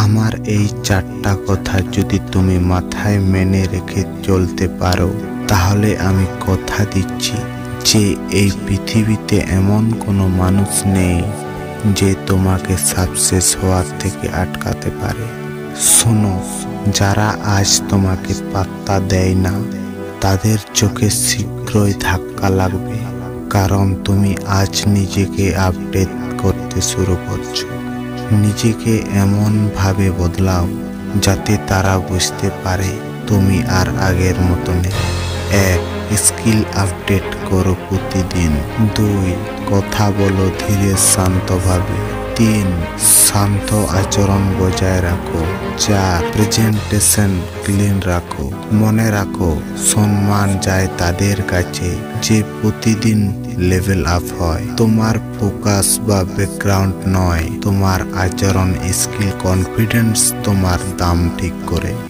আমার এই 4টা কথা যদি তুমি মাথায় মেনে রেখে চলতে পারো, তাহলে আমি কথা দিচ্ছি যে এই পৃথিবীতে এমন কোনো মানুষ নেই যে তোমাকে সাকসেস হওয়ার থেকে আটকাতে পারে। শোনো, যারা আজ তোমাকে পাত্তা দেয় না, তাদের চোখে শীঘ্রই ধাক্কা লাগবে, কারণ তুমি আজ নিজেকে আপডেট করতে শুরু করছো। নিজেকে এমনভাবে বদলাও যাতে তারা বুঝতে পারে তুমি আর আগের মতো নেই। 1. স্কিল আপডেট করো প্রতিদিন। 2. কথা বলো ধীরে শান্তভাবে। 3. শান্ত আচরণ বজায় রাখো। 4. প্রেজেন্টেশন ক্লিন রাখো। মনে রাখো, সম্মান যায় তাদের কাছে যে প্রতিদিন লেভেল আপ হয়। তোমার ফোকাস বা ব্যাকগ্রাউন্ড নয়, তোমার আচরণ, স্কিল, কনফিডেন্স তোমার দাম ঠিক করে।